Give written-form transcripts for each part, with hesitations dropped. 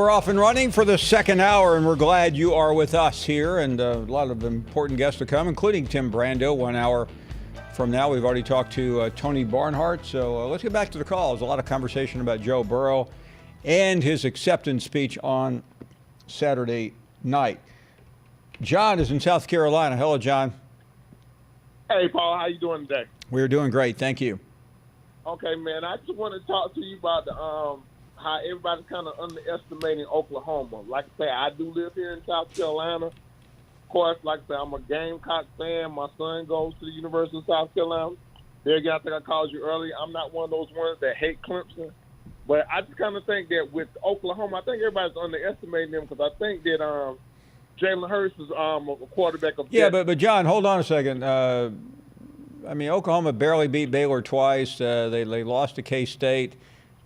we're off and running for the second hour, and we're glad you are with us here. And a lot of important guests to come, including Tim Brando. 1 hour from now, we've already talked to Tony Barnhart. So let's get back to the calls. A lot of conversation about Joe Burrow and his acceptance speech on Saturday night. John is in South Carolina. Hello, John. Hey, Paul. How you doing today? We're doing great. Thank you. Okay, man. I just want to talk to you about the how everybody's kind of underestimating Oklahoma. Like I say, I do live here in South Carolina. Of course, like I say, I'm a Gamecock fan. My son goes to the University of South Carolina. There again, I think I called you earlier. I'm not one of those ones that hate Clemson. But I just kind of think that with Oklahoma, I think everybody's underestimating them because I think that Jalen Hurts is a quarterback of Yeah, but John, hold on a second. I mean, Oklahoma barely beat Baylor twice. They lost to K-State.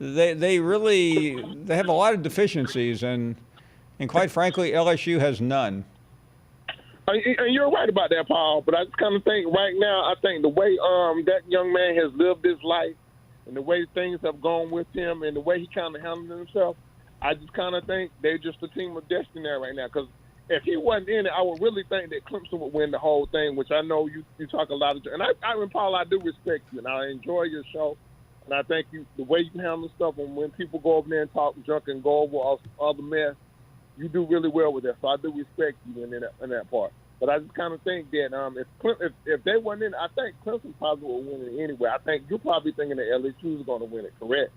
They have a lot of deficiencies, and quite frankly, LSU has none. And you're right about that, Paul. But I just kind of think right now, I think the way that young man has lived his life, and the way things have gone with him, and the way he kind of handled himself, I just kind of think they're just a team of destiny right now. Because if he wasn't in it, I would really think that Clemson would win the whole thing. Which I know you talk a lot of, and Paul, I do respect you, and I enjoy your show. And I think the way you handle stuff, and when people go over there and talk junk and go over all the mess, you do really well with that. So I do respect you in that part. But I just kind of think that if they weren't in, I think Clemson probably will win it anyway. I think you're probably thinking that LSU is going to win it, correct?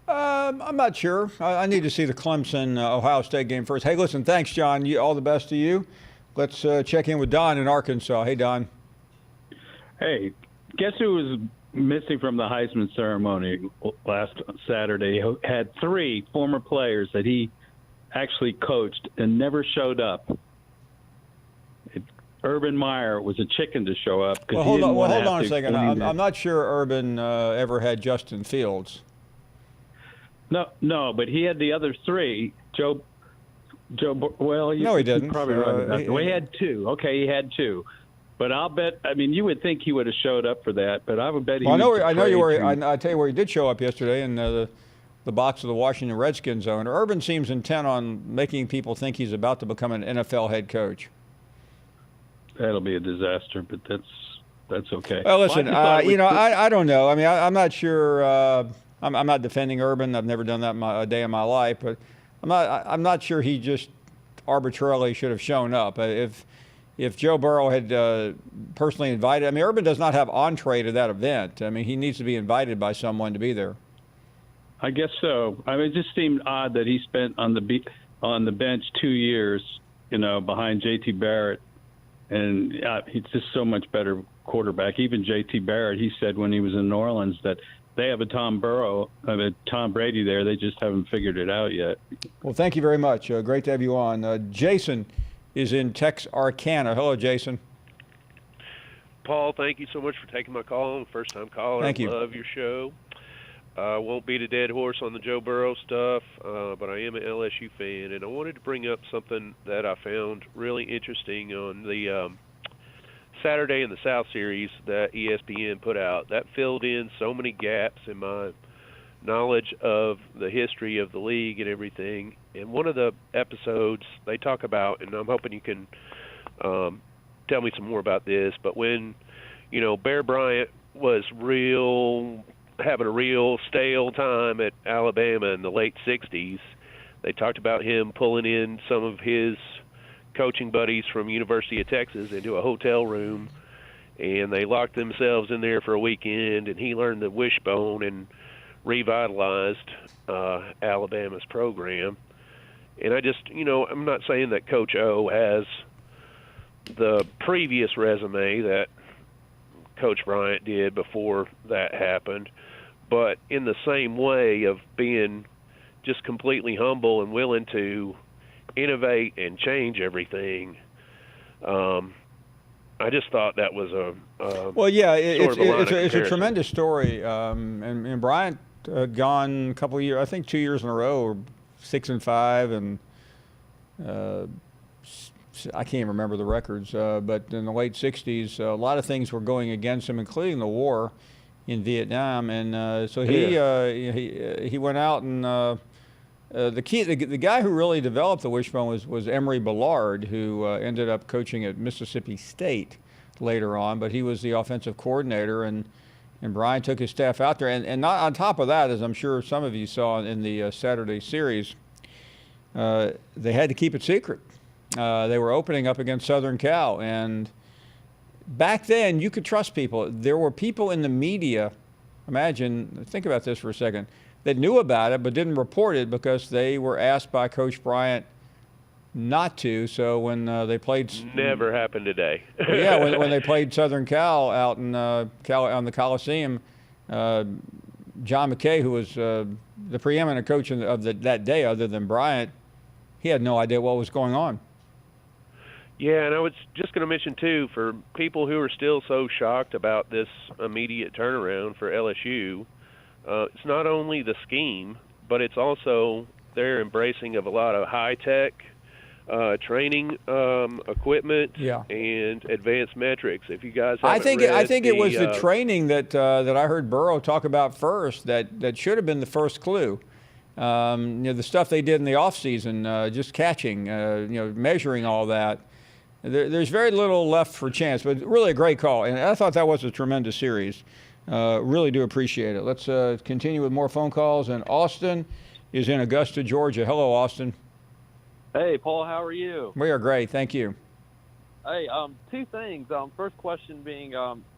I'm not sure. I need to see the Clemson-Ohio State game first. Hey, listen, thanks, John. All the best to you. Let's check in with Don in Arkansas. Hey, Don. Hey, guess who was missing from the Heisman ceremony last Saturday? He had 3 former players that he actually coached and never showed up. Urban Meyer was a chicken to show up. Well, hold on a second. I'm not sure Urban ever had Justin Fields. No, but he had the other 3. Joe. Well, no, he didn't. Probably right. He had 2. Okay, he had 2. But I'll bet. I mean, you would think he would have showed up for that, but I would bet he. Well, I know you were. I tell you where he did show up yesterday in the box of the Washington Redskins owner. Urban seems intent on making people think he's about to become an NFL head coach. That'll be a disaster, but that's okay. Well, listen, I don't know. I mean, I'm not sure. I'm not defending Urban. I've never done that a day in my life, but I'm not sure he just arbitrarily should have shown up. If Joe Burrow had personally invited, I mean, Urban does not have entree to that event. I mean, he needs to be invited by someone to be there. I guess so. I mean, it just seemed odd that he spent on the bench 2 years, behind J.T. Barrett, and he's just so much better quarterback. Even J.T. Barrett, he said when he was in New Orleans that they have a Tom Brady there. They just haven't figured it out yet. Well, thank you very much. Great to have you on. Jason is in Texarkana. Hello, Jason. Paul, thank you so much for taking my call. I'm a first-time caller. Thank you. Love your show. I won't beat a dead horse on the Joe Burrow stuff, but I am an LSU fan, and I wanted to bring up something that I found really interesting on the Saturday in the South series that ESPN put out. That filled in so many gaps in my knowledge of the history of the league and everything. And one of the episodes they talk about, and I'm hoping you can tell me some more about this, but when, Bear Bryant was having a real stale time at Alabama in the late 60s, they talked about him pulling in some of his coaching buddies from University of Texas into a hotel room, and they locked themselves in there for a weekend, and he learned the wishbone and revitalized Alabama's program. And I just, I'm not saying that Coach O has the previous resume that Coach Bryant did before that happened, but in the same way of being just completely humble and willing to innovate and change everything. I just thought that was it's a tremendous story. And Bryant gone a couple of years, I think 2 years in a row, 6-5, and I can't remember the records, but in the late 60s, a lot of things were going against him, including the war in Vietnam, and so he went out and the guy who really developed the wishbone was Emory Ballard, who ended up coaching at Mississippi State later on, but he was the offensive coordinator, and Brian took his staff out there. And not on top of that, as I'm sure some of you saw in the Saturday series, they had to keep it secret. They were opening up against Southern Cal, and back then you could trust people. There were people in the media, think about this for a second, that knew about it but didn't report it because they were asked by Coach Bryant not to. So when they played, never happened today. Yeah, when they played Southern Cal out in on the Coliseum, John McKay, who was the preeminent coach of that day, other than Bryant, he had no idea what was going on. Yeah, and I was just going to mention too, for people who are still so shocked about this immediate turnaround for LSU. It's not only the scheme, but it's also their embracing of a lot of high-tech training equipment and advanced metrics. If you guys haven't I think it was the training that I heard Burrow talk about first that should have been the first clue. The stuff they did in the offseason, just catching, measuring all that. There's very little left for chance, but really a great call. And I thought that was a tremendous series. Really do appreciate it. Let's continue with more phone calls. And Austin is in Augusta, Georgia. Hello, Austin. Hey, Paul, how are you? We are great. Thank you. Hey, two things. First question being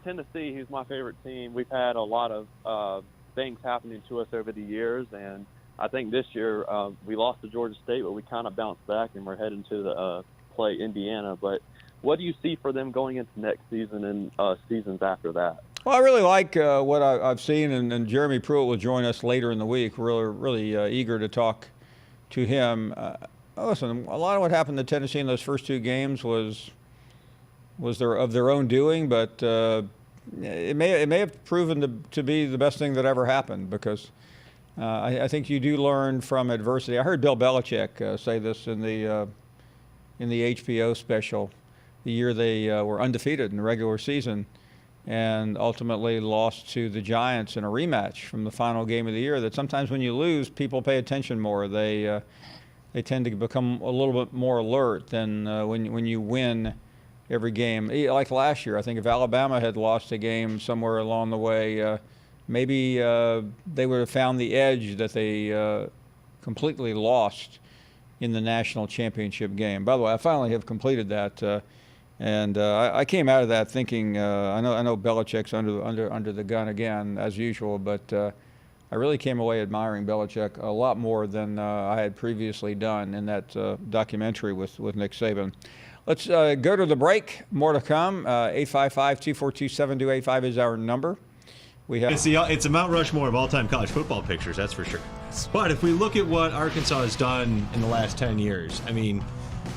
Tennessee, who's my favorite team. We've had a lot of things happening to us over the years, and I think this year we lost to Georgia State, but we kind of bounced back, and we're heading to the play Indiana. But what do you see for them going into next season and seasons after that? Well, I really like what I've seen, and Jeremy Pruitt will join us later in the week. We're really eager to talk to him. Listen, a lot of what happened to Tennessee in those first two games was of their own doing, but it may have proven to be the best thing that ever happened, because I think you do learn from adversity. I heard Bill Belichick say this in the HBO special, the year they were undefeated in the regular season and ultimately lost to the Giants in a rematch from the final game of the year, that sometimes when you lose, people pay attention more. They tend to become a little bit more alert than when you win every game. Like last year, I think if Alabama had lost a game somewhere along the way, maybe they would have found the edge that they completely lost in the national championship game. By the way, I finally have completed that, and I came out of that thinking, I know Belichick's under the gun again as usual, but I really came away admiring Belichick a lot more than I had previously done in that documentary with Nick Saban. Let's go to the break. More to come. 855-242-7285 is our number. We have. It's a Mount Rushmore of all-time college football pictures, that's for sure. But if we look at what Arkansas has done in the last 10 years, I mean,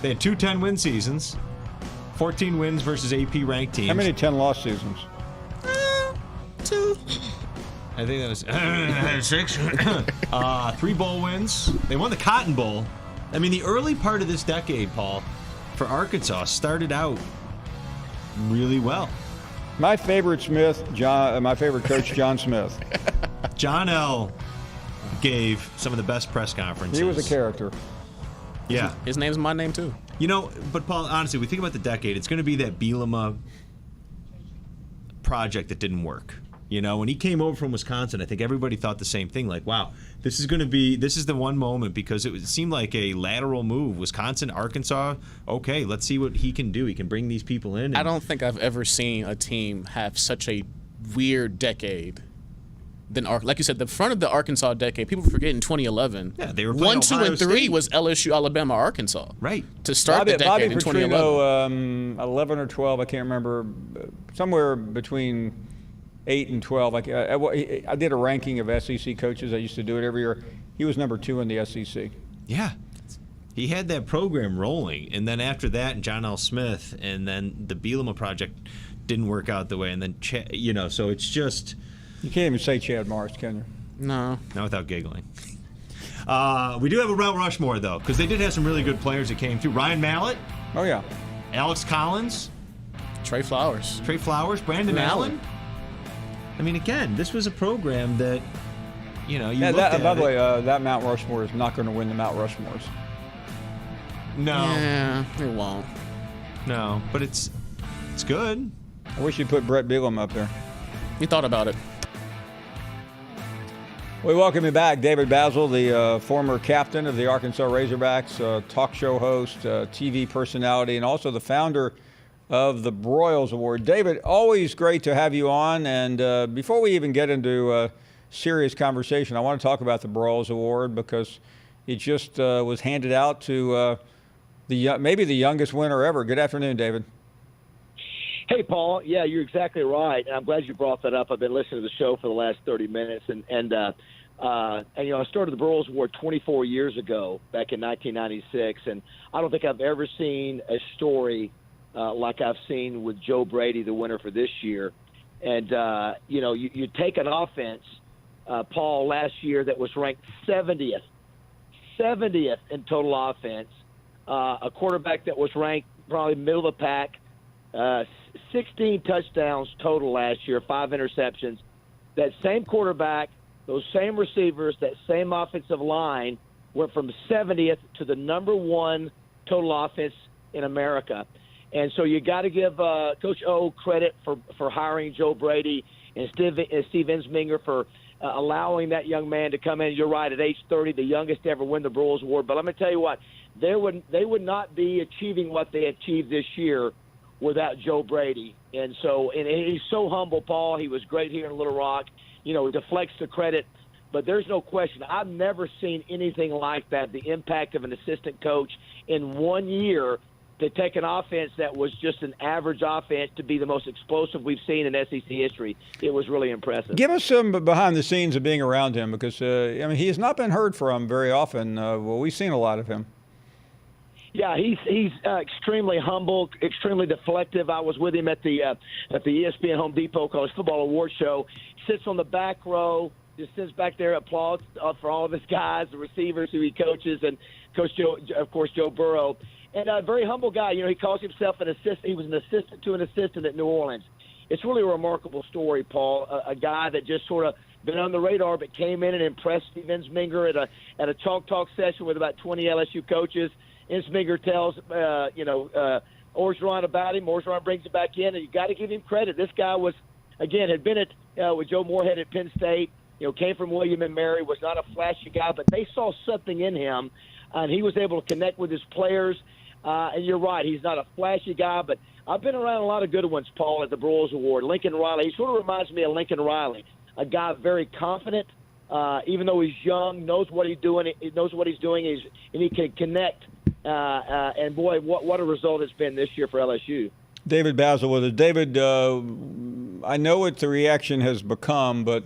they had 2 10-win seasons, 14 wins versus AP-ranked teams. How many 10-loss seasons? 2. I think that was 6. 3 bowl wins. They won the Cotton Bowl. I mean, the early part of this decade, Paul, for Arkansas started out really well. My favorite coach, John Smith. John L. gave some of the best press conferences. He was a character. Yeah. His name's my name, too. But Paul, honestly, we think about the decade, it's going to be that Bielema project that didn't work. When he came over from Wisconsin, I think everybody thought the same thing. Like, wow, this is the one moment, because it seemed like a lateral move. Wisconsin, Arkansas, okay, let's see what he can do. He can bring these people in. I don't think I've ever seen a team have such a weird decade. Like you said, the front of the Arkansas decade, people forget in 2011. Yeah, they were playing 1, 2, Ohio and 3 State. Was LSU, Alabama, Arkansas. Right. To start the decade in Bobby 2011. 11 or 12, I can't remember, somewhere between 8 and 12. I did a ranking of SEC coaches. I used to do it every year. He was number 2 in the SEC. Yeah. He had that program rolling, and then after that, John L. Smith, and then the Bielema project didn't work out the way, and then, so it's just... You can't even say Chad Morris, can you? No. Not without giggling. We do have a Mount Rushmore, though, because they did have some really good players that came through. Ryan Mallett. Oh, yeah. Alex Collins. Trey Flowers. Brandon Allen. I mean, again, this was a program that you know, you Yeah, looked at by the it. way, that Mount Rushmore is not going to win the Mount Rushmores. No, Yeah, it won't. no, but it's good. I wish you'd put Brett Bielema up there. We thought about it. We welcome you back, David Basil, the former captain of the Arkansas Razorbacks, talk show host, TV personality, and also the founder of the Broyles Award. David, always great to have you on. And before we even get into serious conversation, I want to talk about the Broyles Award because it just was handed out to maybe the youngest winner ever. Good afternoon, David. Hey, Paul. Yeah, you're exactly right. And I'm glad you brought that up. I've been listening to the show for the last 30 minutes. And you know, I started the Broyles Award 24 years ago, back in 1996. And I don't think I've ever seen a story like I've seen with Joe Brady, the winner for this year. And, you know, you take an offense, Paul, last year that was ranked 70th in total offense, a quarterback that was ranked probably middle of the pack, 16 touchdowns total last year, 5 interceptions. That same quarterback, those same receivers, that same offensive line went from 70th to the number 1 total offense in America. And so you got to give Coach O credit for hiring Joe Brady and Steve Ensminger for allowing that young man to come in. You're right, at age 30, the youngest to ever win the Broyles Award. But let me tell you what, they would not be achieving what they achieved this year without Joe Brady. And he's so humble, Paul. He was great here in Little Rock. You know, he deflects the credit. But there's no question. I've never seen anything like that, the impact of an assistant coach in 1 year to take an offense that was just an average offense to be the most explosive we've seen in SEC history. It was really impressive. Give us some behind the scenes of being around him because, I mean, he has not been heard from very often. Well, we've seen a lot of him. Yeah, he's extremely humble, extremely deflective. I was with him at the ESPN Home Depot College Football Award Show. Sits on the back row, just sits back there, applauds for all of his guys, the receivers who he coaches, and Coach Joe, of course, Joe Burrow. And a very humble guy. You know, he calls himself an assistant. He was an assistant to an assistant at New Orleans. It's really a remarkable story, Paul. A guy that just sort of been on the radar, but came in and impressed Steve Ensminger at a chalk talk session with about 20 LSU coaches. Ensminger tells, Orgeron about him. Orgeron brings him back in, and you got to give him credit. This guy was, again, had been with Joe Moorhead at Penn State, you know, came from William & Mary, was not a flashy guy, but they saw something in him, and he was able to connect with his players. And you're right, he's not a flashy guy, but I've been around a lot of good ones, Paul, at the Broyles Award. Lincoln Riley, he sort of reminds me of Lincoln Riley, a guy very confident, even though he's young, knows what he's doing, and he can connect. And boy, what a result it's been this year for LSU. David Basil with it. David, I know what the reaction has become, but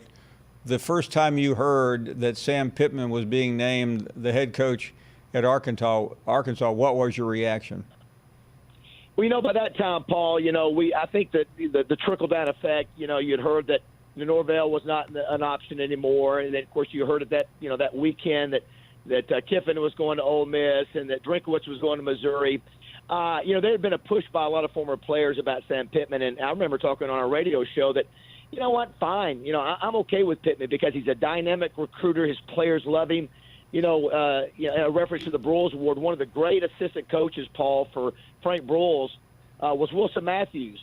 the first time you heard that Sam Pittman was being named the head coach at Arkansas, what was your reaction? Well, you know, by that time, Paul, you know, I think that the trickle-down effect, you know, you'd heard that Norvell was not an option anymore, and then, of course, you heard that weekend that Kiffin was going to Ole Miss and that Drinkwitz was going to Missouri. You know, there had been a push by a lot of former players about Sam Pittman, and I remember talking on a radio show that, you know what, fine. You know, I'm okay with Pittman because he's a dynamic recruiter. His players love him. You know, a reference to the Broyles Award, one of the great assistant coaches, Paul, for Frank Broyles was Wilson Matthews.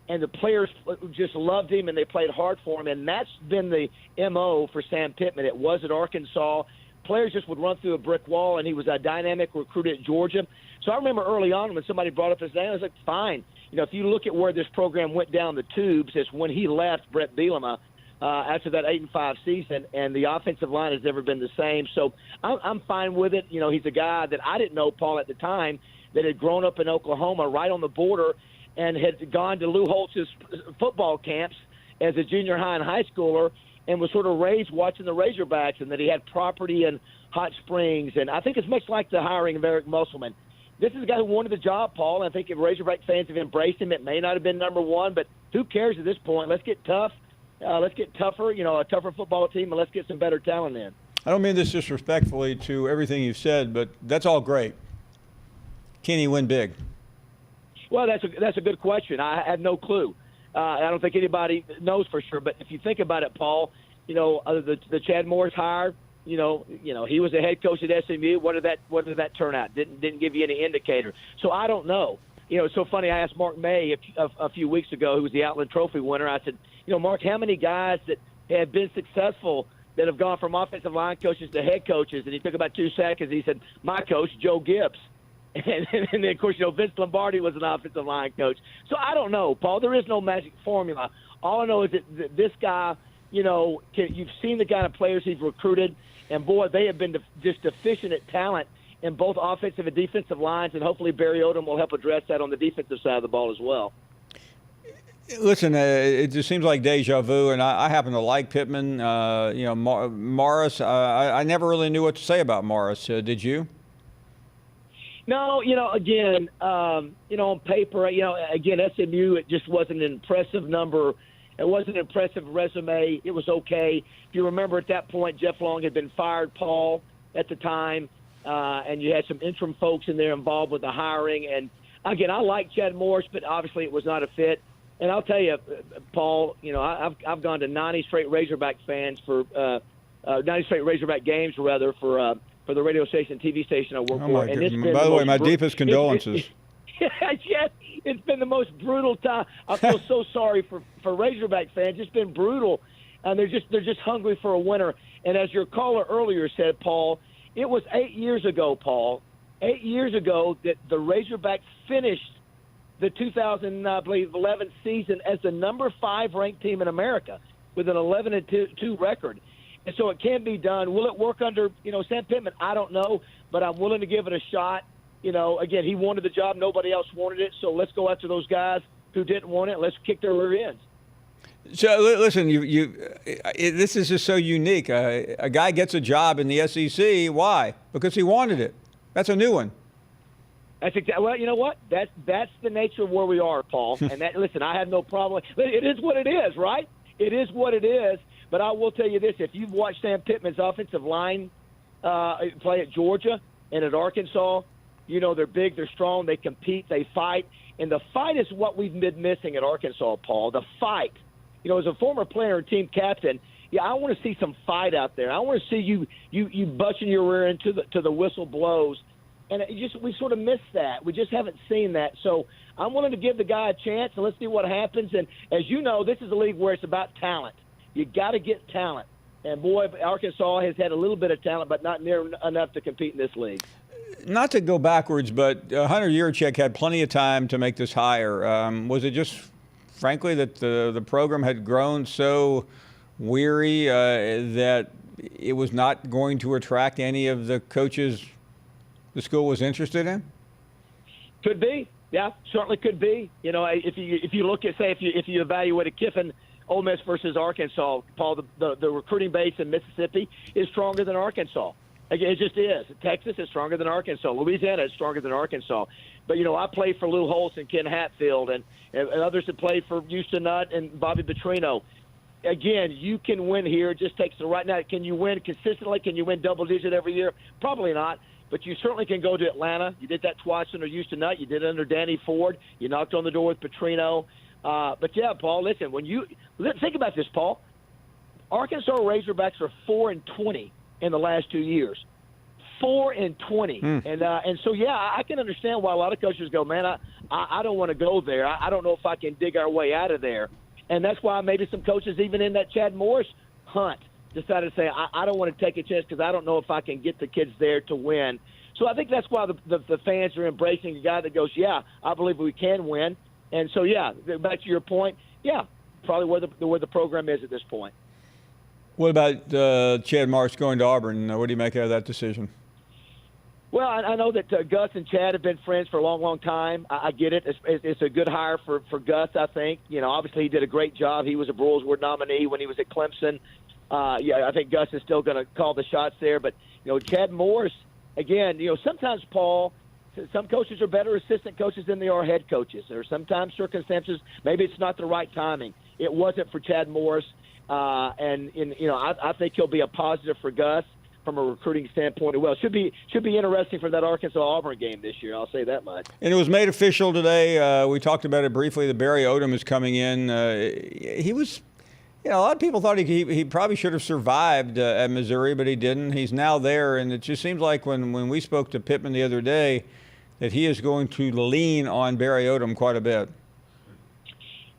And the players just loved him, and they played hard for him. And that's been the M.O. for Sam Pittman. It was at Arkansas. Players just would run through a brick wall, and he was a dynamic recruiter at Georgia. So I remember early on when somebody brought up his name, I was like, fine. You know, if you look at where this program went down the tubes, it's when he left Brett Bielema after that 8-5 season, and the offensive line has never been the same. So I'm fine with it. You know, he's a guy that I didn't know, Paul, at the time, that had grown up in Oklahoma, right on the border, and had gone to Lou Holtz's football camps as a junior high and high schooler, and was sort of raised watching the Razorbacks, and that he had property in Hot Springs. And I think it's much like the hiring of Eric Musselman. This is a guy who wanted the job, Paul, and I think if Razorback fans have embraced him, it may not have been number one, but who cares at this point? Let's get tough. Let's get tougher, you know, a tougher football team, and let's get some better talent in. I don't mean this disrespectfully to everything you've said, but that's all great. Can he win big? Well, that's a good question. I have no clue. I don't think anybody knows for sure. But if you think about it, Paul, the Chad Morris hire, he was a head coach at SMU. What did that turn out? Didn't give you any indicator. So I don't know. It's so funny. I asked Mark May a few weeks ago, who was the Outland Trophy winner. I said, Mark, how many guys that have been successful that have gone from offensive line coaches to head coaches? And he took about 2 seconds. He said, my coach, Joe Gibbs. And then, of course, Vince Lombardi was an offensive line coach. So I don't know, Paul. There is no magic formula. All I know is that this guy, you've seen the kind of players he's recruited, and, boy, they have been just deficient at talent in both offensive and defensive lines, and hopefully Barry Odom will help address that on the defensive side of the ball as well. Listen, it just seems like deja vu, and I happen to like Pittman. Morris, I never really knew what to say about Morris. Did you? No, again, on paper, again, SMU, it just wasn't an impressive number. It wasn't an impressive resume. It was okay. If you remember, at that point, Jeff Long had been fired, Paul, at the time, and you had some interim folks in there involved with the hiring. And, again, I like Chad Morris, but obviously it was not a fit. And I'll tell you, Paul, I've gone to 90 straight Razorback games for the radio station, TV station I work for. And it's been by the way, my deepest condolences. Yes, it's been the most brutal time. I feel so sorry for Razorback fans. It's been brutal, and they're just hungry for a winner. And as your caller earlier said, Paul, it was 8 years ago, Paul, 8 years ago that the Razorbacks finished the 2011 season as the number 5 ranked team in America with an 11-2 record. And so it can be done. Will it work under, Sam Pittman? I don't know, but I'm willing to give it a shot. Again, he wanted the job. Nobody else wanted it. So let's go after those guys who didn't want it. Let's kick their rear ends. So listen, this is just so unique. A guy gets a job in the SEC. Why? Because he wanted it. That's a new one. That's exactly. Well, you know what? That's the nature of where we are, Paul. And listen, I have no problem. It is what it is, right? It is what it is. But I will tell you this: if you've watched Sam Pittman's offensive line play at Georgia and at Arkansas, they're big, they're strong, they compete, they fight, and the fight is what we've been missing at Arkansas, Paul. The fight. As a former player and team captain, I want to see some fight out there. I want to see you busting your rear end to the whistle blows. And we sort of missed that. We just haven't seen that. So I'm willing to give the guy a chance, and let's see what happens. And as you know, this is a league where it's about talent. You got to get talent. And, boy, Arkansas has had a little bit of talent, but not near enough to compete in this league. Not to go backwards, but Hunter Yurachek had plenty of time to make this hire. Was it just, frankly, that the program had grown so weary that it was not going to attract any of the coaches the school was interested in? Could be. Yeah, certainly could be. If you look at, say, if you evaluated Kiffin, Ole Miss versus Arkansas, Paul, the recruiting base in Mississippi is stronger than Arkansas. It just is. Texas is stronger than Arkansas. Louisiana is stronger than Arkansas. But, I played for Lou Holtz and Ken Hatfield, and others have played for Houston Nutt and Bobby Petrino. Again, you can win here. It just takes the right now. Can you win consistently? Can you win double-digit every year? Probably not. But you certainly can go to Atlanta. You did that twice under Houston Nutt. You did it under Danny Ford. You knocked on the door with Petrino. But, yeah, Paul, listen, think about this, Paul. Arkansas Razorbacks are 4-20 in the last 2 years. 4-20. And so, yeah, I can understand why a lot of coaches go, man, I don't want to go there. I don't know if I can dig our way out of there. And that's why maybe some coaches, even in that Chad Morris hunt, decided to say, I don't want to take a chance because I don't know if I can get the kids there to win. So I think that's why the fans are embracing a guy that goes, yeah, I believe we can win. And so, yeah, back to your point, yeah, probably where the program is at this point. What about Chad Morris going to Auburn? What do you make out of that decision? Well, I know that Gus and Chad have been friends for a long, long time. I get it. It's a good hire for Gus, I think. Obviously he did a great job. He was a Broyles Award nominee when he was at Clemson. I think Gus is still going to call the shots there. But, Chad Morris, again, sometimes, Paul, some coaches are better assistant coaches than they are head coaches. There are sometimes circumstances, maybe it's not the right timing. It wasn't for Chad Morris. I think he'll be a positive for Gus from a recruiting standpoint as well. Should be interesting for that Arkansas-Auburn game this year. I'll say that much. And it was made official today. We talked about it briefly. The Barry Odom is coming in. Yeah, a lot of people thought he probably should have survived at Missouri, but he didn't. He's now there, and it just seems like when we spoke to Pittman the other day that he is going to lean on Barry Odom quite a bit.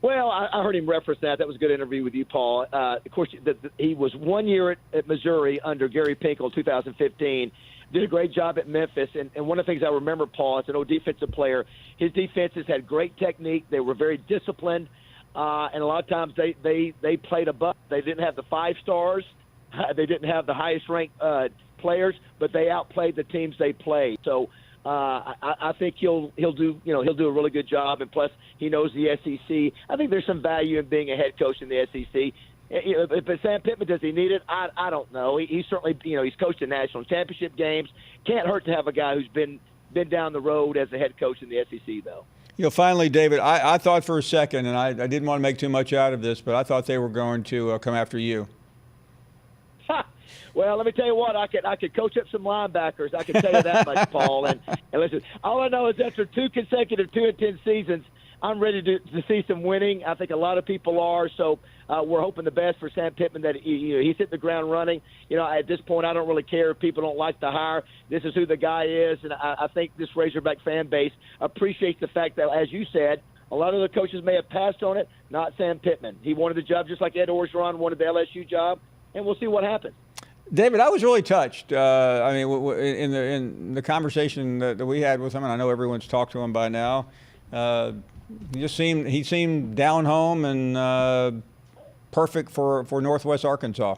Well, I heard him reference that. That was a good interview with you, Paul. Of course, he was 1 year at Missouri under Gary Pinkel, 2015. Did a great job at Memphis. And one of the things I remember, Paul, as an old defensive player, his defenses had great technique. They were very disciplined. And a lot of times they played above. They didn't have the 5 stars. They didn't have the highest ranked players, but they outplayed the teams they played. So I think he'll do a really good job. And plus, he knows the SEC. I think there's some value in being a head coach in the SEC. But Sam Pittman, does he need it? I don't know. He certainly, he's coached in national championship games. Can't hurt to have a guy who's been down the road as a head coach in the SEC, though. Finally, David, I thought for a second, and I didn't want to make too much out of this, but I thought they were going to come after you. Well, let me tell you what, I could coach up some linebackers. I can tell you that much, Paul. And listen, all I know is after 2 consecutive 2-10 seasons, I'm ready to see some winning. I think a lot of people are. So we're hoping the best for Sam Pittman, that he's hit the ground running. At this point, I don't really care if people don't like the hire. This is who the guy is, and I think this Razorback fan base appreciates the fact that, as you said, a lot of the coaches may have passed on it. Not Sam Pittman. He wanted the job just like Ed Orgeron wanted the LSU job, and we'll see what happens. David, I was really touched. In the conversation that we had with him, and I know everyone's talked to him by now. He seemed down home and perfect for Northwest Arkansas.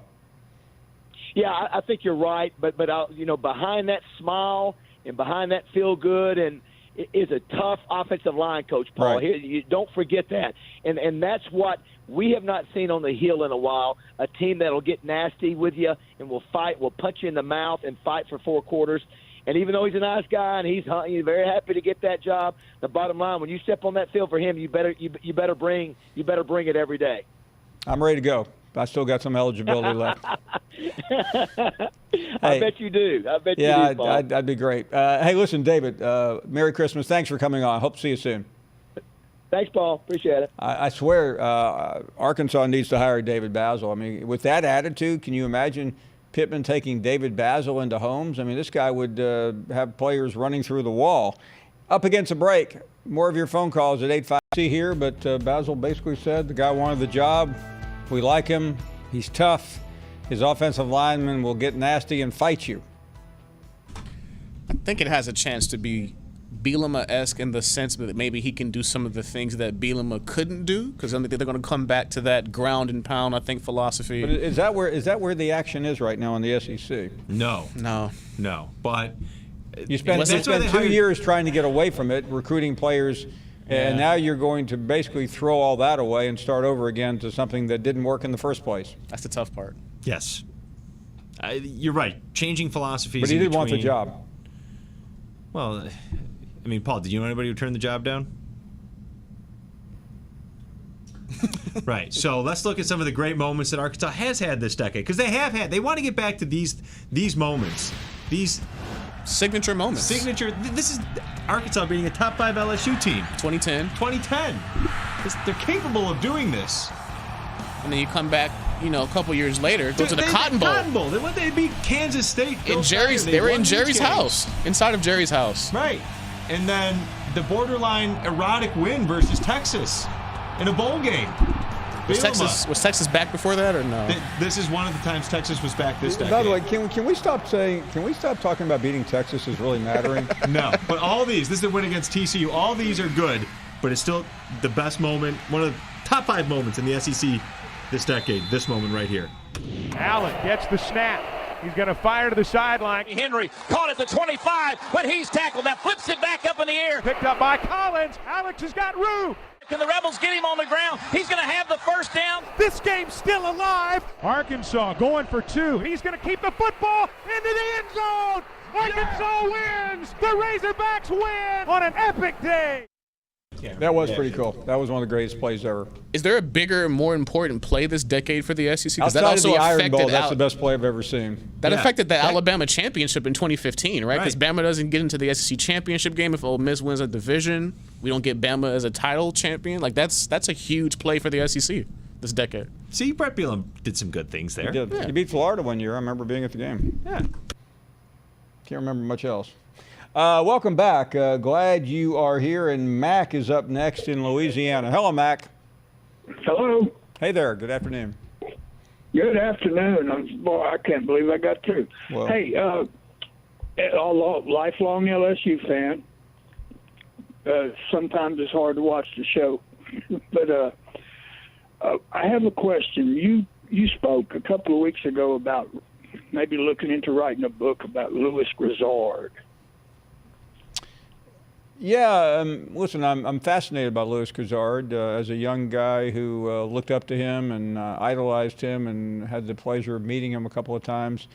Yeah, I think you're right, but behind that smile and behind that feel good and is a tough offensive line coach, Paul. Right. You don't forget that, and that's what we have not seen on the Hill in a while. A team that'll get nasty with you and will fight, will punch you in the mouth and fight for 4 quarters. And even though he's a nice guy and he's very happy to get that job, the bottom line, when you step on that field for him, you better bring it every day. I'm ready to go. I still got some eligibility left. I bet you do. Yeah, you do, Paul. that'd be great. Hey, listen, David, Merry Christmas. Thanks for coming on. Hope to see you soon. Thanks, Paul. Appreciate it. I swear Arkansas needs to hire David Basil. I mean, with that attitude, can you imagine Pittman taking David Basil into homes? I mean, this guy would have players running through the wall. Up against a break. More of your phone calls at 856 here, but Basil basically said the guy wanted the job. We like him. He's tough. His offensive linemen will get nasty and fight you. I think it has a chance to be Bielema-esque in the sense that maybe he can do some of the things that Bielema couldn't do, because I think they're going to come back to that ground and pound, I think, philosophy. But is that where the action is right now in the SEC? No. But you spent 2 years trying to get away from it, recruiting players, and now you're going to basically throw all that away and start over again to something that didn't work in the first place. That's the tough part. Yes. You're right. Changing philosophies. But he did want the job. Well, I mean, Paul, did you know anybody who turned the job down? Right. So let's look at some of the great moments that Arkansas has had this decade, because they want to get back to these moments, these signature moments. This is Arkansas being a top 5 LSU team. 2010. They're capable of doing this. And then you come back, a couple years later, go to the Cotton Bowl. They beat Kansas State. They were in Jerry's house, inside of Jerry's house. Right. And then the borderline erotic win versus Texas in a bowl game. Was Texas back before that or no? This is one of the times Texas was back this decade. By the way, can we stop talking about beating Texas is really mattering? No, but all these, this is the win against TCU, all these are good, but it's still the best moment, one of the top 5 moments in the SEC this decade, this moment right here. Allen gets the snap. He's going to fire to the sideline. Henry caught at the 25, but he's tackled. Now flips it back up in the air. Picked up by Collins. Alex has got room. Can the Rebels get him on the ground? He's going to have the first down. This game's still alive. Arkansas going for 2. He's going to keep the football into the end zone. Arkansas wins. The Razorbacks win on an epic day. That was pretty cool. That was one of the greatest plays ever. Is there a bigger, more important play this decade for the SEC? Outside that also of the Iron Bowl, affected that's the best play I've ever seen. That affected the Alabama championship in 2015, right? Because Bama doesn't get into the SEC championship game if Ole Miss wins a division. We don't get Bama as a title champion. Like that's a huge play for the SEC. this decade. See, Brett Bielema did some good things there. He did. Yeah. He beat Florida one year. I remember being at the game. Yeah. Can't remember much else. Welcome back. Glad you are here. And Mac is up next in Louisiana. Hello, Mac. Hello. Hey there. Good afternoon. Good afternoon. Boy, I can't believe I got through. Well, Hey, a lifelong LSU fan. Sometimes it's hard to watch the show, but I have a question. You spoke a couple of weeks ago about maybe looking into writing a book about Louis Grizzard. yeah. Listen, I'm fascinated by Louis Grizzard as a young guy who looked up to him and idolized him and had the pleasure of meeting him a couple of times.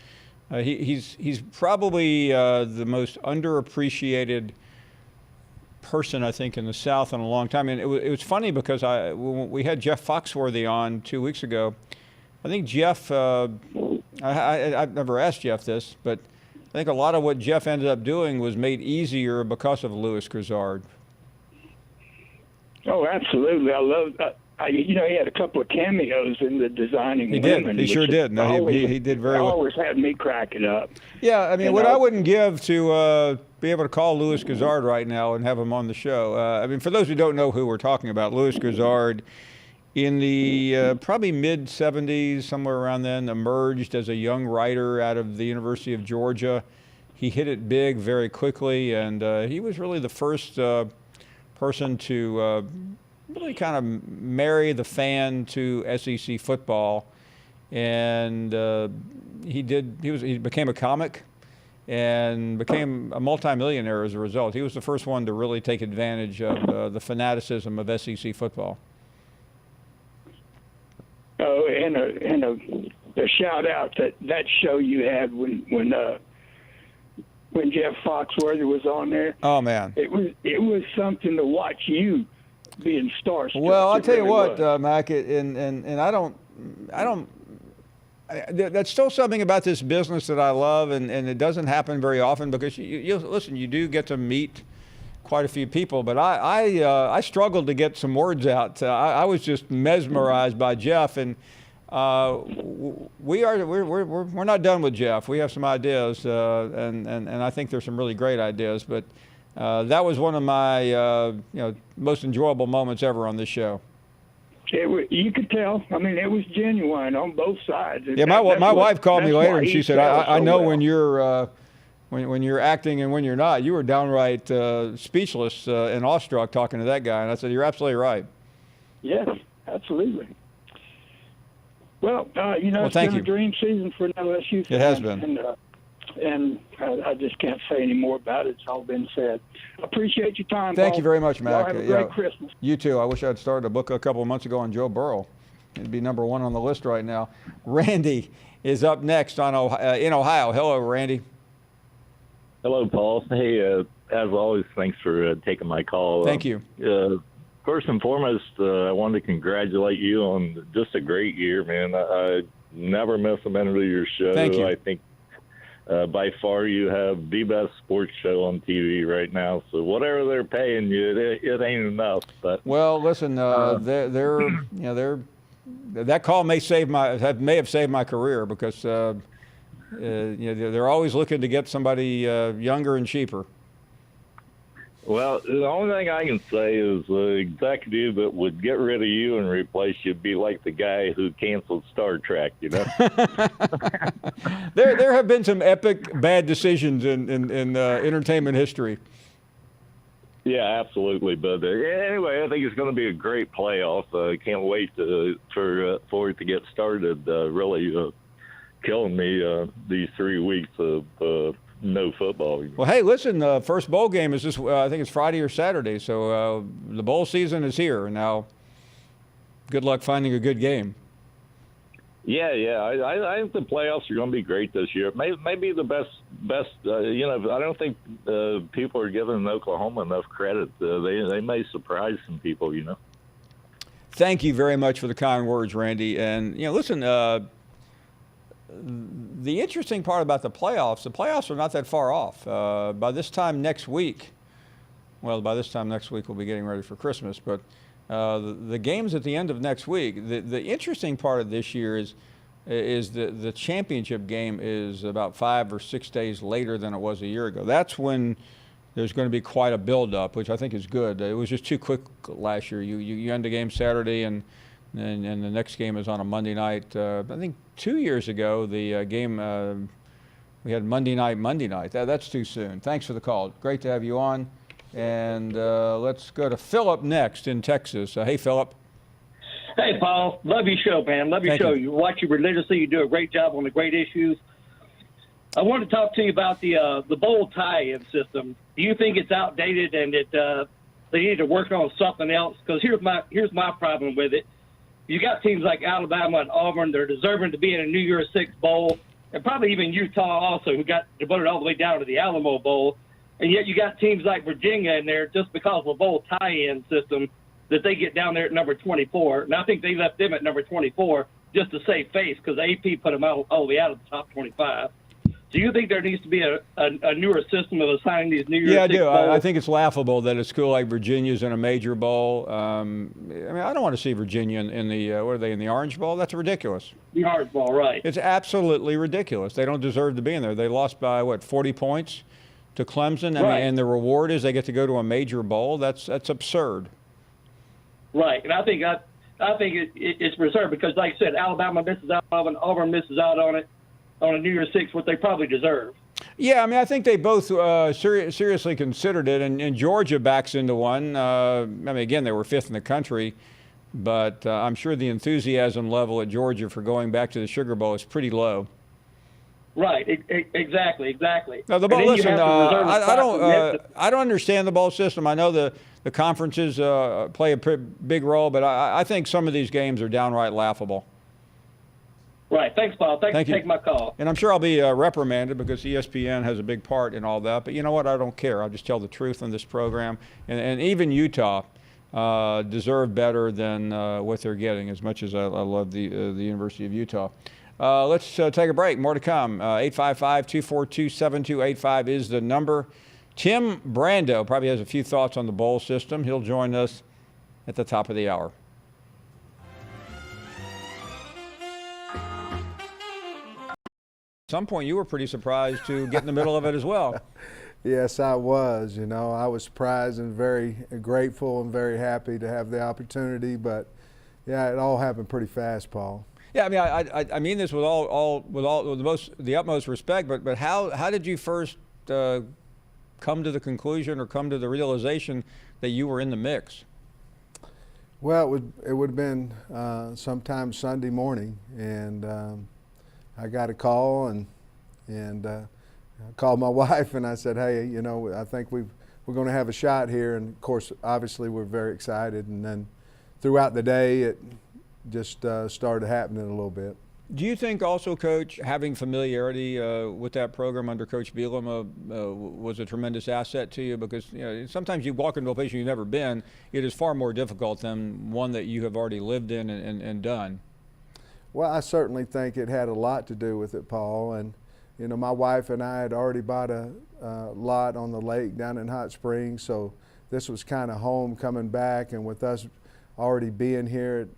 He's probably the most underappreciated person, I think, in the South in a long time. And it was funny because when we had Jeff Foxworthy on 2 weeks ago, I think Jeff, I've never asked Jeff this, but I think a lot of what Jeff ended up doing was made easier because of Louis Grizzard. Oh, absolutely. I love that. He had a couple of cameos in the Designing He Women. did. He sure did. No, he did very well. Always had me cracking up. Yeah, I mean, And what I wouldn't give to be able to call Louis Grizzard right now and have him on the show. I mean, for those who don't know who we're talking about, Louis Grizzard, in the probably mid-'70s, somewhere around then, emerged as a young writer out of the University of Georgia. He hit it big very quickly, and he was really the first person to really kind of marry the fan to SEC football. And he became a comic and became a multimillionaire as a result. He was the first one to really take advantage of the fanaticism of SEC football. Oh, and a shout out that show you had when Jeff Foxworthy was on there. Oh man, it was something to watch you being starstruck. Well, I'll tell you really what, Mac, and I don't. That's still something about this business that I love, and it doesn't happen very often because you listen, you do get to meet quite a few people, but I struggled to get some words out. I was just mesmerized by Jeff, and we're not done with Jeff. We have some ideas, and I think there's some really great ideas, but that was one of my most enjoyable moments ever on this show. You could tell. I mean, it was genuine on both sides. Yeah, my wife called me later and she said, "I know when you're when you're acting and when you're not. You were downright speechless and awestruck talking to that guy." And I said, "You're absolutely right." Yes, absolutely. Well, it's been a dream season for an LSU fan. It has been. And I just can't say any more about it. It's all been said. Appreciate your time, Thank Paul. you very much, Mac. Y'all have a great Christmas. You too. I wish I'd started a book a couple of months ago on Joe Burrow. It'd be number one on the list right now. Randy is up next in Ohio. Hello, Randy. Hello, Paul. Hey, as always, thanks for taking my call. Thank you. First and foremost, I wanted to congratulate you on just a great year, man. I never miss a minute of your show. Thank you. I think by far you have the best sports show on TV right now. So whatever they're paying you, it ain't enough. But well, listen, they're that call may have saved my career because they're always looking to get somebody younger and cheaper. Well, the only thing I can say is the executive that would get rid of you and replace you would be like the guy who canceled Star Trek, you know? There have been some epic bad decisions in entertainment history. Yeah, absolutely. But anyway, I think it's going to be a great playoff. I can't wait for it to get started. Really killing me these 3 weeks of no football. Well, hey, listen, first bowl game is I think it's Friday or Saturday, so the bowl season is here. Now, good luck finding a good game. Yeah. I think the playoffs are going to be great this year. Maybe the best. I don't think people are giving Oklahoma enough credit. They may surprise some people, you know. Thank you very much for the kind words, Randy. And, listen, the interesting part about the playoffs are not that far off. By this time next week, we'll be getting ready for Christmas, but The games at the end of next week. The interesting part of this year is the championship game is about 5 or 6 days later than it was a year ago. That's when there's going to be quite a build-up, which I think is good. It was just too quick last year. You end the game Saturday, and the next game is on a Monday night. I think 2 years ago, the game we had Monday night. That's too soon. Thanks for the call. Great to have you on. And let's go to Philip next in Texas. Hey, Philip. Hey, Paul. Love your show, man. Love your show. You watch it religiously. You do a great job on the great issues. I want to talk to you about the bowl tie-in system. Do you think it's outdated and that they need to work on something else? Because here's my problem with it. You got teams like Alabama and Auburn. They're deserving to be in a New Year's Six bowl, and probably even Utah also, who got devoted all the way down to the Alamo Bowl. And yet you got teams like Virginia in there just because of a bowl tie-in system that they get down there at number 24. And I think they left them at number 24 just to save face because the AP put them all the way out of the top 25. Do you think there needs to be a newer system of assigning these New Year's Yeah, I Six do. bowls? I think it's laughable that a school like Virginia's in a major bowl. I don't want to see Virginia in the, what are they, in the Orange Bowl? That's ridiculous. The Orange Bowl, right. It's absolutely ridiculous. They don't deserve to be in there. They lost by, 40 points to Clemson? I mean, and the reward is they get to go to a major bowl? That's absurd. Right, and I think it's reserved because, like I said, Alabama misses out on it, Auburn misses out on it, on a New Year's Six, what they probably deserve. Yeah, I mean, I think they both seriously considered it, and Georgia backs into one. I mean, again, they were 5th in the country, but I'm sure the enthusiasm level at Georgia for going back to the Sugar Bowl is pretty low. Right, exactly. Now, the bowl. Listen, I don't understand the bowl system. I know the conferences play a big role, but I think some of these games are downright laughable. Right. Thanks, Paul. Thanks for taking my call. And I'm sure I'll be reprimanded because ESPN has a big part in all that. But you know what? I don't care. I'll just tell the truth on this program. And even Utah deserve better than what they're getting, as much as I love the University of Utah. Let's take a break. More to come. 855-242-7285 is the number. Tim Brando probably has a few thoughts on the bowl system. He'll join us at the top of the hour. At some point, you were pretty surprised to get in the middle of it as well. Yes, I was. You know, I was surprised and very grateful and very happy to have the opportunity. But yeah, it all happened pretty fast, Paul. Yeah, I mean, I mean this with the utmost respect. But how did you first come to the conclusion or come to the realization that you were in the mix? Well, it would have been sometime Sunday morning, and I got a call and I called my wife and I said, hey, you know, I think we're going to have a shot here. And of course, obviously, we're very excited. And then throughout the day, it just started happening a little bit. Do you think also, Coach, having familiarity with that program under Coach Bielema was a tremendous asset to you? Because you know, sometimes you walk into a place you've never been, it is far more difficult than one that you have already lived in and done. Well, I certainly think it had a lot to do with it, Paul. And, you know, my wife and I had already bought a lot on the lake down in Hot Springs, so this was kind of home coming back. And with us already being here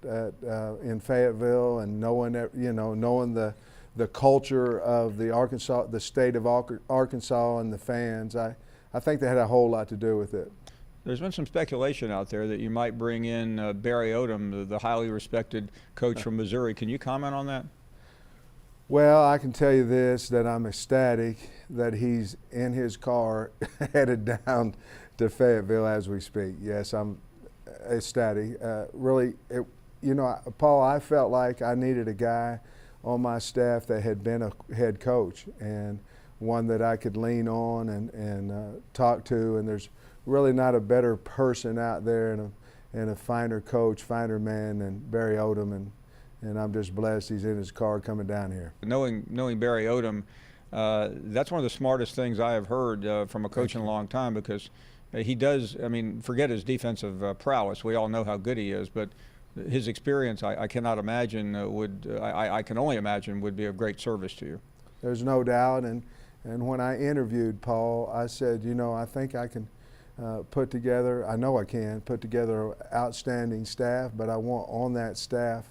in Fayetteville and knowing the culture of the state of Arkansas and the fans, I think that had a whole lot to do with it. There's been some speculation out there that you might bring in Barry Odom, the highly respected coach from Missouri. Can you comment on that? Well, I can tell you this, that I'm ecstatic that he's in his car headed down to Fayetteville as we speak. Yes, I'm ecstatic. Really, Paul, I felt like I needed a guy on my staff that had been a head coach and one that I could lean on and talk to. And there's really not a better person out there and a finer coach, finer man than Barry Odom, and I'm just blessed he's in his car coming down here. Knowing Barry Odom, that's one of the smartest things I have heard from a coach in a long time, because he does, I mean, forget his defensive prowess. We all know how good he is, but his experience, I cannot imagine I can only imagine would be of great service to you. There's no doubt, and when I interviewed Paul, I said, you know, I think I can put together, I know I can, put together an outstanding staff, but I want on that staff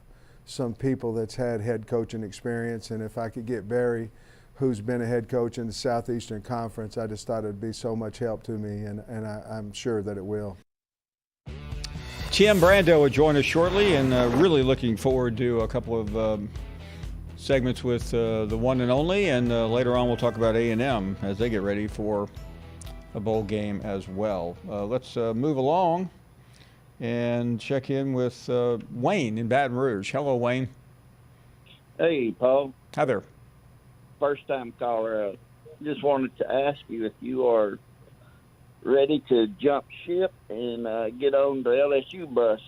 some people that's had head coaching experience. And if I could get Barry, who's been a head coach in the Southeastern Conference, I just thought it'd be so much help to me, and I'm sure that it will. Tim Brando will join us shortly, and really looking forward to a couple of segments with the one and only, and later on we'll talk about A&M as they get ready for a bowl game as well. Let's move along and check in with Wayne in Baton Rouge. Hello, Wayne. Hey, Paul. Hi there. First-time caller. Just wanted to ask you if you are ready to jump ship and get on the LSU bus.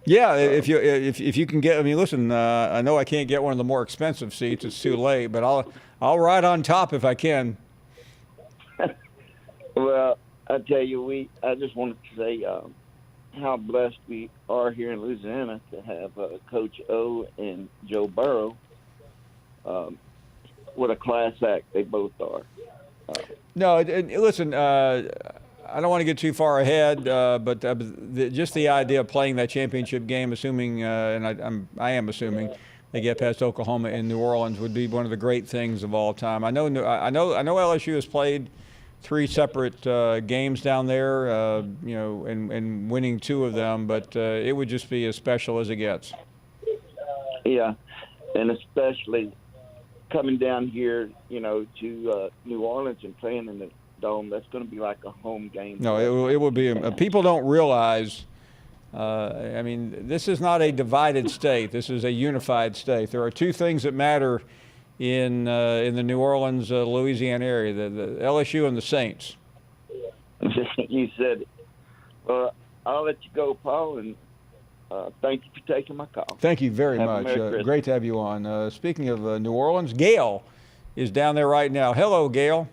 Yeah, if you can get. I mean, listen. I know I can't get one of the more expensive seats. It's too late, but I'll ride on top if I can. Well, I tell you, I just wanted to say how blessed we are here in Louisiana to have Coach O and Joe Burrow. What a class act they both are. No, listen. I don't want to get too far ahead, but just the idea of playing that championship game, assuming, and I am assuming, they get past Oklahoma and New Orleans, would be one of the great things of all time. I know LSU has played 3 separate games down there, and winning 2 of them, but it would just be as special as it gets. Yeah, and especially coming down here, to New Orleans and playing in the Dome, that's going to be like a home game. No, it will be. People don't realize. I mean, this is not a divided state. This is a unified state. There are 2 things that matter in the New Orleans, Louisiana area: the LSU and the Saints. You said it. Well, I'll let you go, Paul, and thank you for taking my call. Thank you very much. Great to have you on. Speaking of New Orleans, Gail is down there right now. Hello, Gail.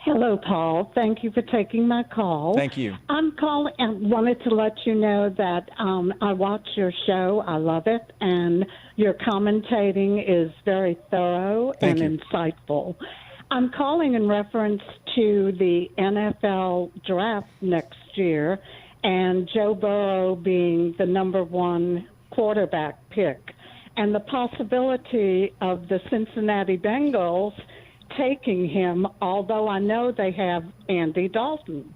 Hello, Paul. Thank you for taking my call. Thank you. I'm calling and wanted to let you know that I watch your show. I love it, and your commentating is very thorough and insightful. I'm calling in reference to the NFL draft next year and Joe Burrow being the number 1 quarterback pick, and the possibility of the Cincinnati Bengals taking him, although I know they have Andy Dalton.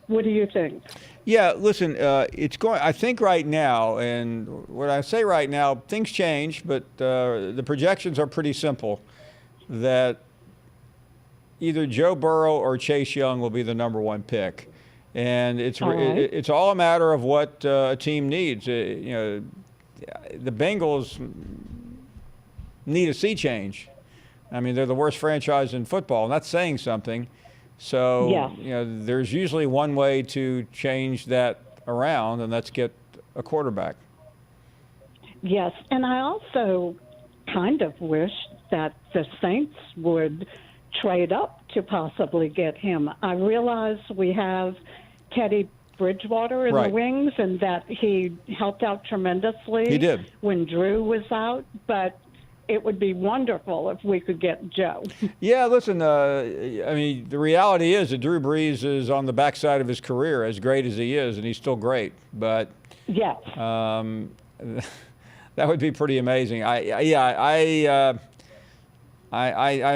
What do you think? Yeah, listen, it's going. I think right now, and what I say right now, things change, but the projections are pretty simple, that either Joe Burrow or Chase Young will be the number 1 pick, and it's all a matter of what a team needs. The Bengals need a sea change. I mean, they're the worst franchise in football, and that's saying something. So, there's usually one way to change that around, and that's get a quarterback. Yes, and I also kind of wish that the Saints would trade up to possibly get him. I realize we have Teddy Bridgewater in the wings, and that he helped out tremendously. He did. When Drew was out, but it would be wonderful if we could get Joe. Yeah, listen, I mean, the reality is that Drew Brees is on the backside of his career, as great as he is, and he's still great. But yes, that would be pretty amazing. I'm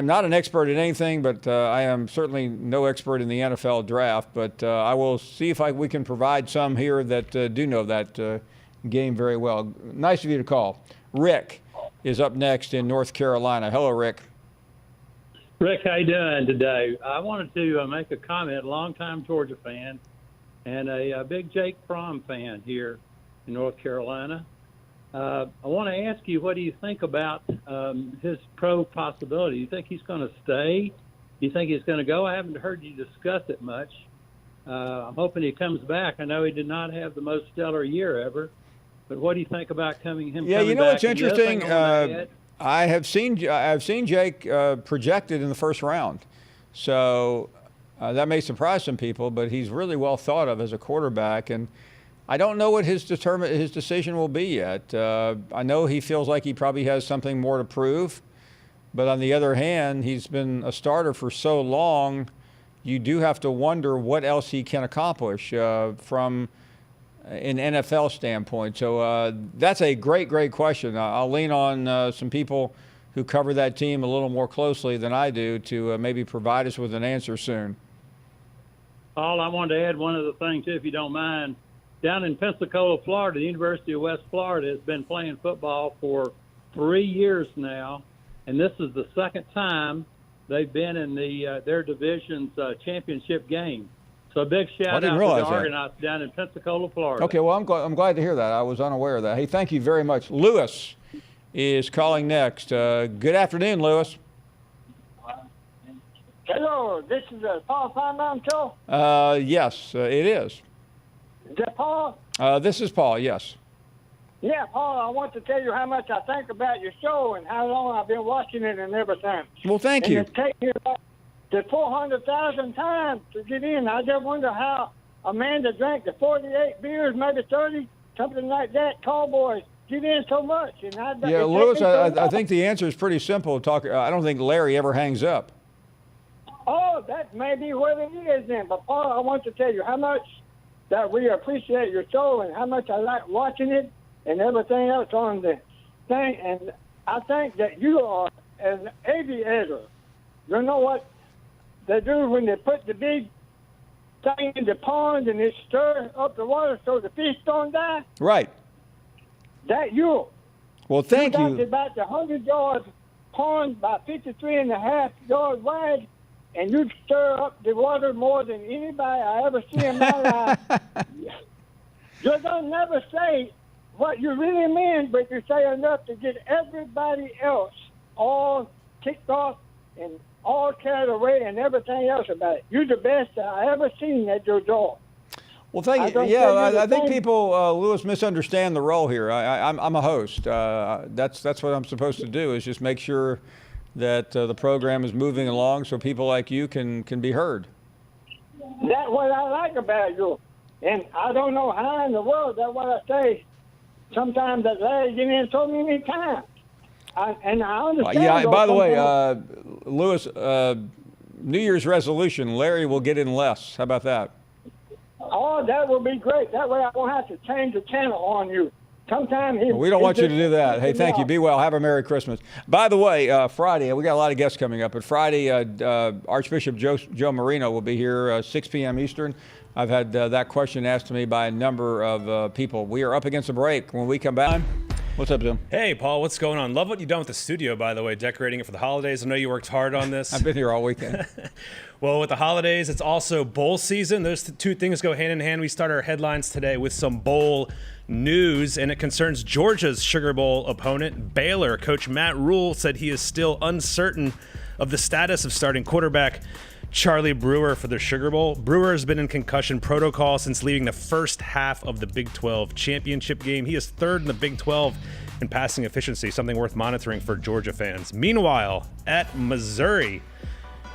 not an expert in anything, but I am certainly no expert in the NFL draft. But I will see if we can provide some here that do know that game very well. Nice of you to call. Rick is up next in North Carolina. Hello, Rick. Rick, how you doing today? I wanted to make a comment. Longtime Georgia fan and a big Jake Fromm fan here in North Carolina. I want to ask you, what do you think about his pro possibility? Do you think he's going to stay? Do you think he's going to go? I haven't heard you discuss it much. I'm hoping he comes back. I know he did not have the most stellar year ever. But what do you think about coming back? Yeah, you know what's interesting? I have seen Jake projected in the first round, so that may surprise some people. But he's really well thought of as a quarterback, and I don't know what his decision will be yet. I know he feels like he probably has something more to prove, but on the other hand, he's been a starter for so long you do have to wonder what else he can accomplish from an NFL standpoint. So that's a great question. I'll lean on some people who cover that team a little more closely than I do to maybe provide us with an answer soon. Paul, I wanted to add one other thing, too, if you don't mind. Down in Pensacola, Florida, the University of West Florida has been playing football for 3 years now, and this is the second time they've been in their division's championship game. So a big shout out to the Argonauts down in Pensacola, Florida. Okay, well, I'm glad to hear that. I was unaware of that. Hey, thank you very much. Lewis is calling next. Good afternoon, Lewis. Hello, this is Paul Finebaum show? Yes, it is. Is that Paul? This is Paul, yes. Yeah, Paul, I want to tell you how much I think about your show and how long I've been watching it and everything. Well, thank you. It's taken me about 400,000 times to get in. I just wonder how Amanda drank the 48 beers, maybe 30, something like that. Cowboys get in so much. And yeah, Lewis, I think the answer is pretty simple. I don't think Larry ever hangs up. Oh, that may be what it is then. But, Paul, I want to tell you how much that we appreciate your show and how much I like watching it and everything else on the thing. And I think that you are an aviator. You know what they do when they put the big thing in the pond and it stirs up the water so the fish don't die? Right. That you. Well, thank you. Got about the 100-yard pond, about 53.5 yards wide, and you stir up the water more than anybody I ever see in my life. You don't never say what you really mean, but you say enough to get everybody else all kicked off and all carried away and everything else about it. You're the best I ever seen at your job. Well, thank you. Yeah, I think people, Lewis, misunderstand the role here. I'm a host. That's what I'm supposed to do, is just make sure that the program is moving along so people like you can be heard. That's what I like about you. And I don't know how in the world, that's what I say. Sometimes that Larry get in so many times. And I understand. Yeah, by the way, Lewis, New Year's resolution, Larry will get in less. How about that? Oh, that would be great. That way I won't have to change the channel on you. Sometimes we don't want you to do that. Hey, thank you. Be well. Have a Merry Christmas. By the way, Friday, we got a lot of guests coming up. But Friday, Archbishop Joe Marino will be here 6 p.m. Eastern. I've had that question asked to me by a number of people. We are up against a break. When we come back, what's up, Zoom? Hey, Paul, what's going on? Love what you've done with the studio, by the way, decorating it for the holidays. I know you worked hard on this. I've been here all weekend. Well, with the holidays, it's also bowl season. Those two things go hand in hand. We start our headlines today with some bowl news, and it concerns Georgia's Sugar Bowl opponent, Baylor. Coach Matt Rule said he is still uncertain of the status of starting quarterback Charlie Brewer for the Sugar Bowl. Brewer has been in concussion protocol since leaving the first half of the Big 12 championship game. He is third in the Big 12 in passing efficiency, something worth monitoring for Georgia fans. Meanwhile, at Missouri,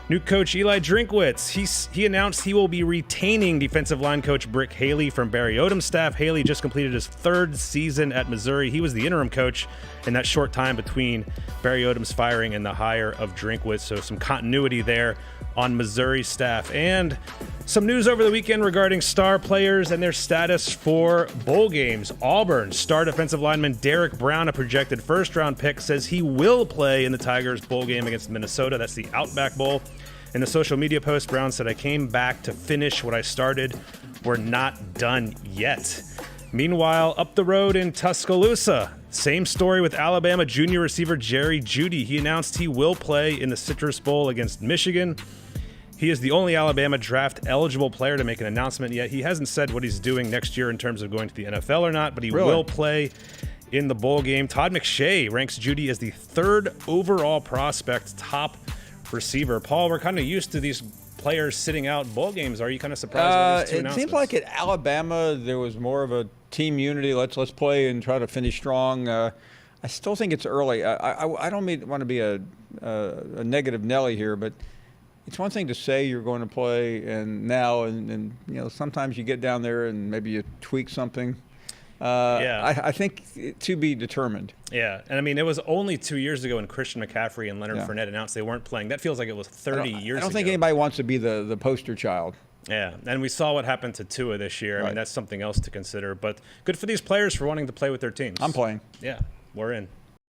new coach Eli Drinkwitz, he announced he will be retaining defensive line coach Brick Haley from Barry Odom's staff. Haley just completed his third season at Missouri. He was the interim coach in that short time between Barry Odom's firing and the hire of Drinkwitz, so some continuity there on Missouri's staff. And some news over the weekend regarding star players and their status for bowl games. Auburn star defensive lineman Derek Brown, a projected first-round pick, says he will play in the Tigers bowl game against Minnesota. That's the Outback Bowl. In the social media post, Brown said, "I came back to finish what I started. We're not done yet." Meanwhile, up the road in Tuscaloosa, same story with Alabama junior receiver Jerry Jeudy. He announced he will play in the Citrus Bowl against Michigan. He is the only Alabama draft-eligible player to make an announcement yet. He hasn't said what he's doing next year in terms of going to the NFL or not, but he will play in the bowl game. Todd McShay ranks Jeudy as the third overall prospect top receiver. Paul, we're kind of used to these players sitting out bowl games. Are you kind of surprised by these two announcements? It seems like at Alabama there was more of a team unity. Let's play and try to finish strong. I still think it's early. I don't want to be a negative Nelly here, but it's one thing to say you're going to play and sometimes you get down there and maybe you tweak something. I think to be determined. Yeah, and I mean, it was only 2 years ago when Christian McCaffrey and Leonard Yeah. Fournette announced they weren't playing. That feels like it was 30 years ago. I don't think anybody wants to be the poster child. Yeah, and we saw what happened to Tua this year. I mean, that's something else to consider. But good for these players for wanting to play with their teams. I'm playing. Yeah, we're in.